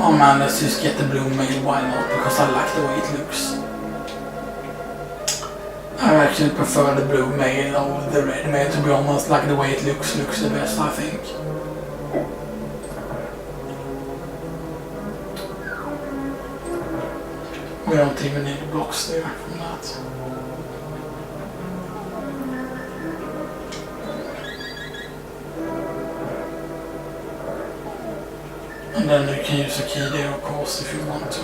Oh man, let's just get the blue mail, why not? Because I like the way it looks. I actually prefer the blue mail over the red mail, to be honest. Like the way it looks the best, I think. We don't even need blocks there from that. And then you can use a key there, of course, if you want to.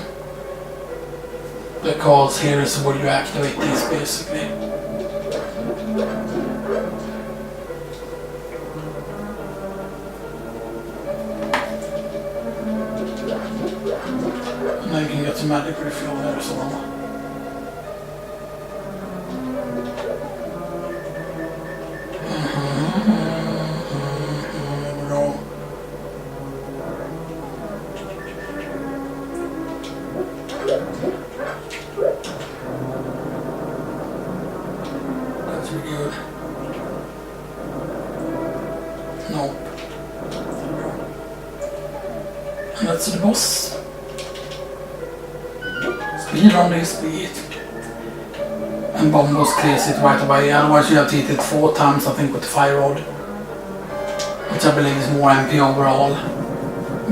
Because here is where you activate this, basically. And then you can get some magic refill there as well. And that's the boss. Speed on this speed. And Bombos clears it right away, otherwise you have to hit it 4 times I think with the fire rod. Which I believe is more MP overall.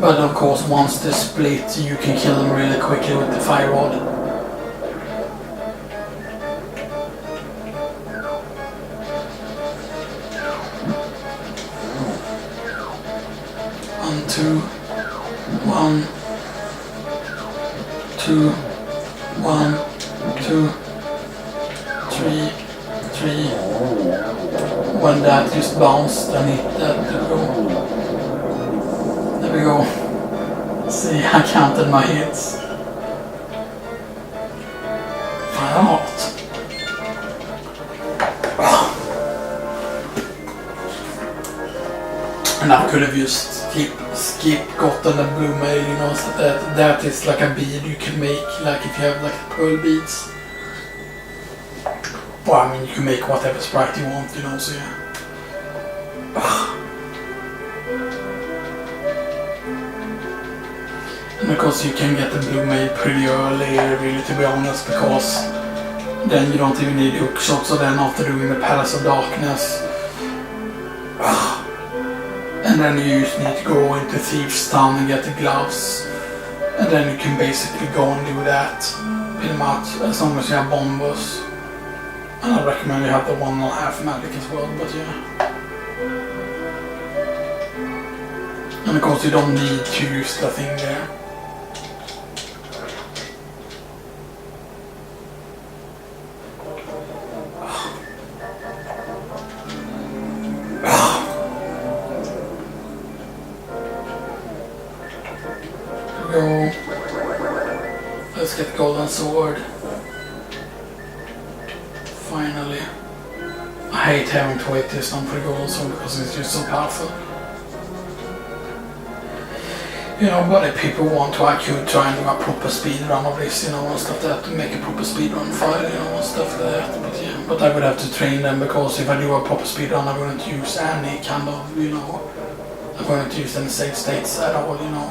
But of course once they split you can kill them really quickly with the fire rod. 2, 1, 2, 1, 2, 3, 3. When that just bounced, I need that to go. There we go. See, I counted my hits. Fire hot. And I could have just skip gotten a blue mail, you know, so that is like a bead you can make, like if you have like pearl beads. Well, I mean you can make whatever sprite you want, you know, so yeah. And of course you can get the blue mail pretty early, really, to be honest, because then you don't even need hook shots, so then after doing the Palace of Darkness, and then you just need to go into Thief's Town and get the gloves. And then you can basically go and do that, pretty much, as long as you have bombers. And I recommend you have the 1.5 magic as well, but yeah. And of course you don't need to use the thing there. Let's get the golden sword. Finally. I hate having to wait this long for the golden sword because it's just so powerful. You know, but if people want to, I could try and do a proper speed run of this, you know, and stuff like that, to make a proper speed run file, you know, and stuff like that. But yeah, but I would have to train them, because if I do a proper speed run, I'm going to use any kind of, you know, I'm going to use any save states at all, you know.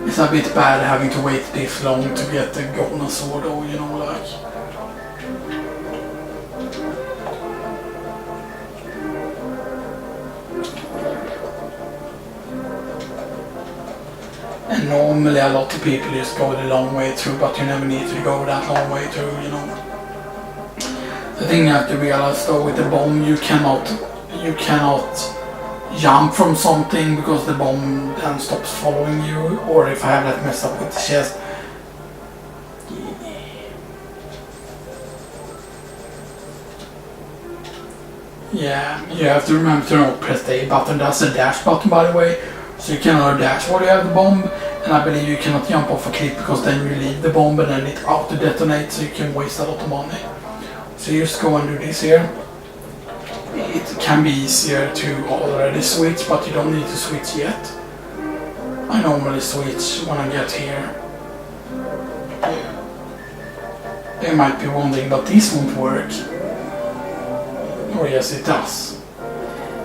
It's a bit bad having to wait this long to get the golden sword, or you know, like. And normally a lot of people just go the long way through, but you never need to go that long way through, you know. The thing you have to realize though, with the bomb, you cannot jump from something, because the bomb then stops following you, or if I have that messed up with the chest. Yeah, you have to remember to not press the A button. That's a dash button, by the way, so you cannot dash while you have the bomb, and I believe you cannot jump off a cliff, because then you leave the bomb and then it auto-detonates, so you can waste a lot of money. So you just go and do this here. It can be easier to already switch, but you don't need to switch yet. I normally switch when I get here. They might be wondering, but this won't work. Oh yes, it does.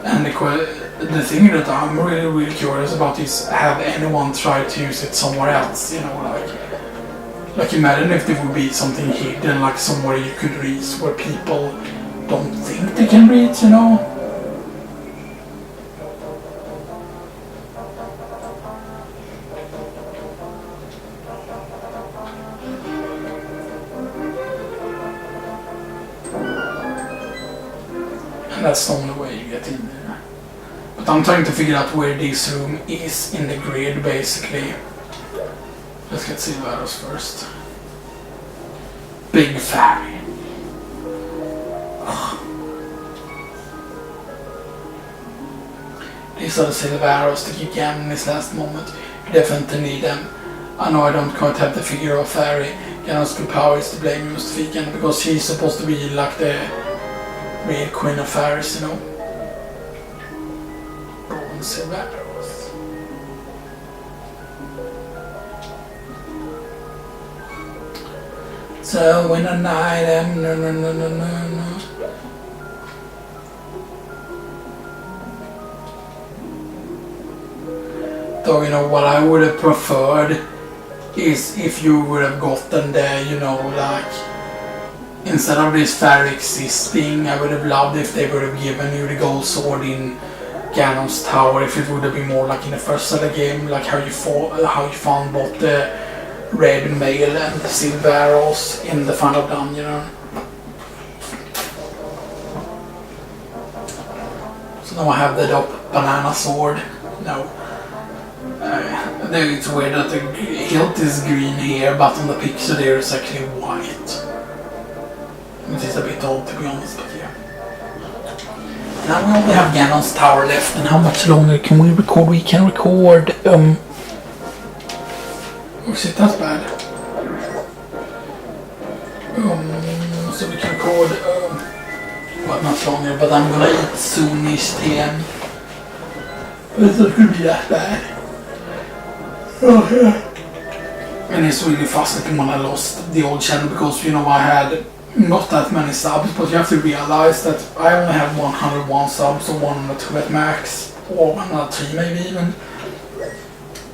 And the thing that I'm really curious about is, have anyone tried to use it somewhere else? You know, like imagine if there would be something hidden, like somewhere you could reach where people don't think they can reach, you know? And that's the only way you get in there. But I'm trying to figure out where this room is in the grid, basically. Let's get silver arrows first. Big fairy. These are the silver arrows to give Ganon in his last moment. You definitely need them. I know I don't quite have the figure of fairy. Ganon's good power is to blame most defeat Ganon because she's supposed to be like the real queen of fairies, you know. Bronze silver arrows. So when a night am no. Though, you know, what I would have preferred is if you would have gotten the, you know, like, instead of this fairy existing, I would have loved if they would have given you the gold sword in Ganon's tower, if it would have been more like in the first Zelda game, like how you found both the red mail and the silver arrows in the final dungeon. So now I have the banana sword. No. It's weird that the hilt is green here, but on the picture there is actually white. Which is a bit odd, to be honest, but yeah. Now we only have Ganon's tower left, and how much longer can we record? We can record, oh shit, that's bad. So we can record, well, not longer, but I'm gonna eat soonish then. But it's not gonna be that bad. Oh yeah. And it's really frustrating when I lost the old channel because, you know, I had not that many subs, but you have to realize that I only have 101 subs or 102 at max, or 103 maybe even.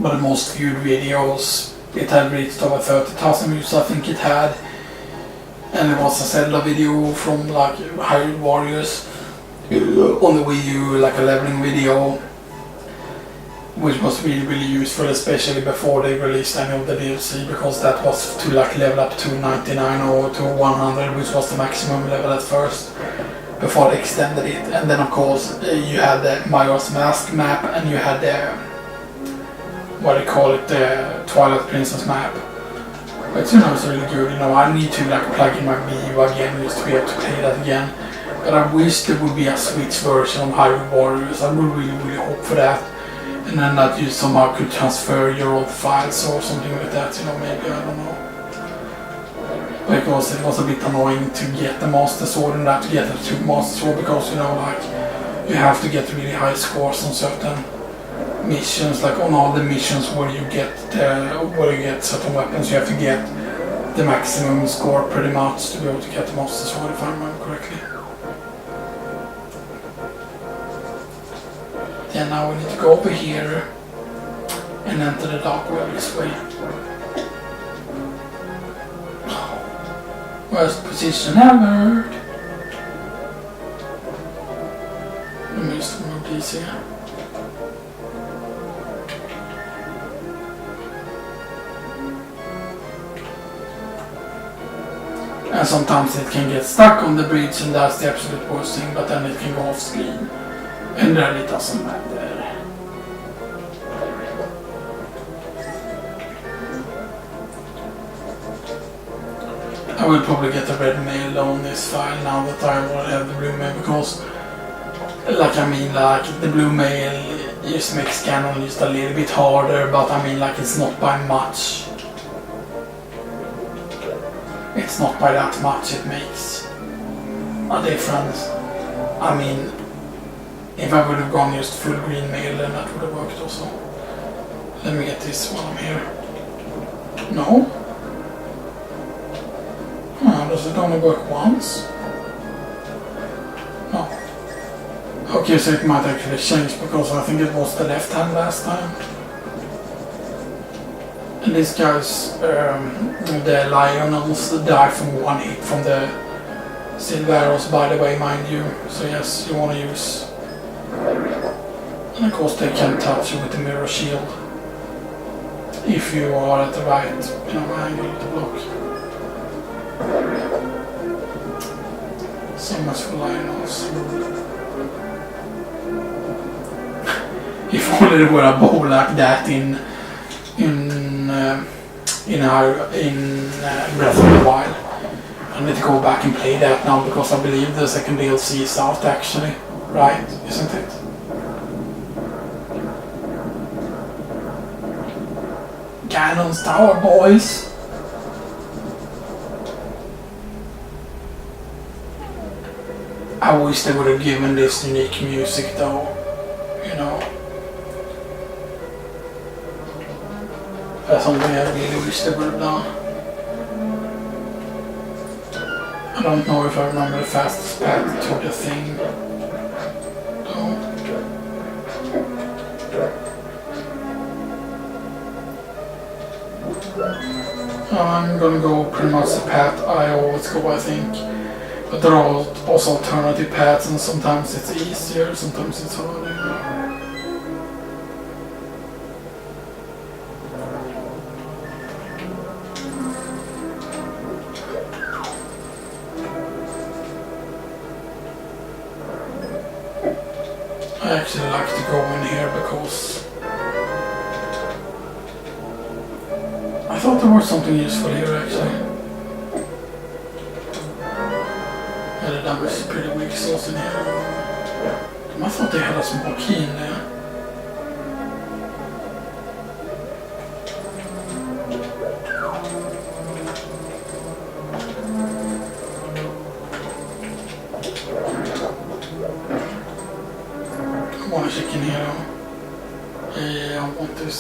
But the most viewed videos, it had reached over 30,000 views, I think it had. And it was a Zelda video from like Hyrule Warriors on the Wii U, like a leveling video, which was really useful, especially before they released any of the DLC, because that was to like level up to 99 or to 100, which was the maximum level at first, before they extended it. And then of course you had the Majora's Mask map, and you had the, what do you call it, the Twilight Princess map. But you know, it's really good. You know, I need to like plug in my Wii U again just to be able to play that again. But I wish there would be a Switch version of Hyrule Warriors. I would really hope for that. And then that you somehow could transfer your old files or something like that, you know, maybe, I don't know. Because it was a bit annoying to get the Master Sword and that to get the 2 Master Sword, because, you know, like, you have to get really high scores on certain missions, like on all the missions where you get certain weapons, you have to get the maximum score pretty much to be able to get the Master Sword, if I remember correctly. Then now we need to go over here and enter the dark web this way. Worst position ever. Let me just move these here. And sometimes it can get stuck on the bridge, and that's the absolute worst thing, but then it can go off screen. And then it doesn't matter. I will probably get a red mail on this file now that I already have the blue mail, because like the blue mail just makes Ganon just a little bit harder, but I mean like it's not by much. It's not by that much it makes a difference. I mean, if I would have gone just full green mail, then that would have worked also. Let me get this while I'm here. No? Does it only work once? No. Okay, so it might actually change because I think it was the left hand last time. And these guys, the Lionels, die from one hit from the silver arrows, by the way, mind you. So yes, you want to use. And of course they can touch you with the mirror shield if you are at the right, angle to block. So much for Lionels. If only there were a bow like that in Breath of the Wild. I need to go back and play that now because I believe the second DLC is out actually, right? Isn't it? Ganon's Tower, boys! I wish they would have given this unique music though, That's something I really wish they would have done. I don't know if I remember the fastest path to the thing. I'm gonna go pretty much the path I always go, I think. But there are also alternative paths, and sometimes it's easier, sometimes it's harder. I actually like to go in here because I thought there was something useful here actually. Yeah, the damage is pretty weak sauce in here. I thought they had a small key in there. I want a chicken here though. Yeah, I want this.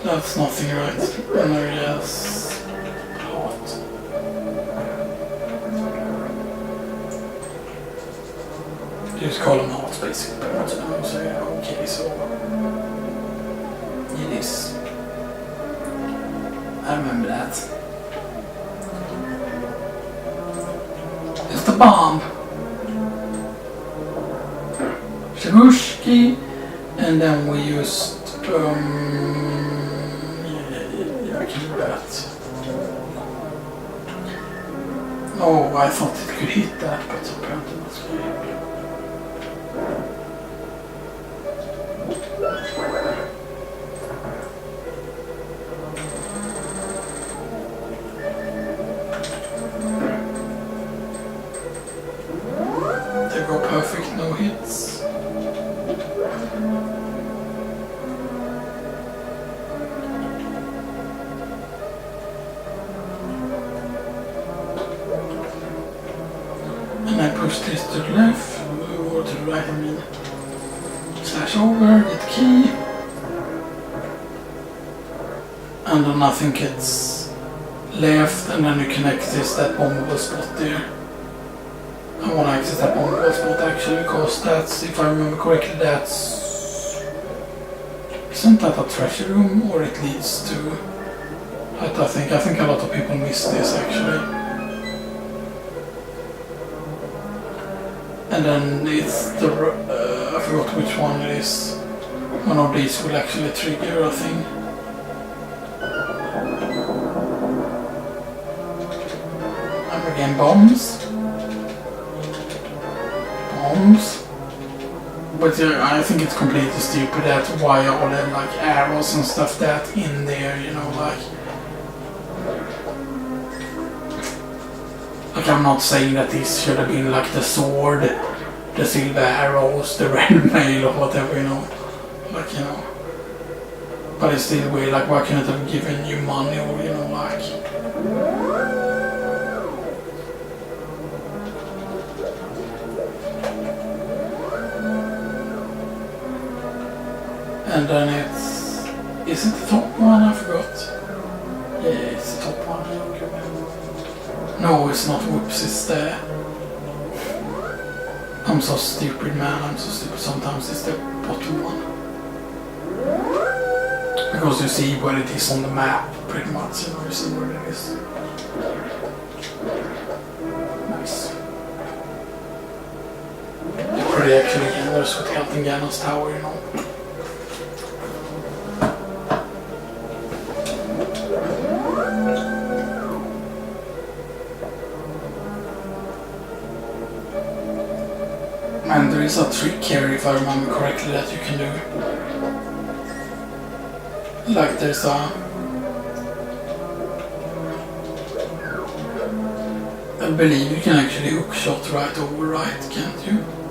That's nothing, right? And there, yes. Hot. You just call them hot, basically. So, yeah, okay, so it is. I remember that. It's the bomb. Shabushki, and then we used I can do that. Oh, I thought it could hit that, but apparently not. They go perfect, no hits. Push this to the left, or to the right, I mean. Slash over, get the key. And then nothing gets left, and then you can access that bombable spot there. I want to access that bombable spot actually, because that's, if I remember correctly, that's... Isn't that a treasure room, or it leads to... I think a lot of people miss this actually. And then it's the, I forgot which one it is. One of these will actually trigger a thing. And again, bombs. But I think it's completely stupid that why all the like arrows and stuff that in there, like I'm not saying that this should have been like the sword, the silver arrows, the red mail or whatever, but it's still weird, like why can't it have given you money or like. And then it's Is it the top one? I forgot. Yeah, it's the top one. No, it's not. Whoops, it's there. I'm so stupid, man. I'm so stupid. Sometimes it's the bottom one. Because you see where it is on the map, pretty much. You know, you see where it is. Nice. You're pretty actually generous with helping Ganon's tower, you know. And there is a trick here, if I remember correctly, that you can do. Like there's a... I believe you can actually hook shot right over right, can't you?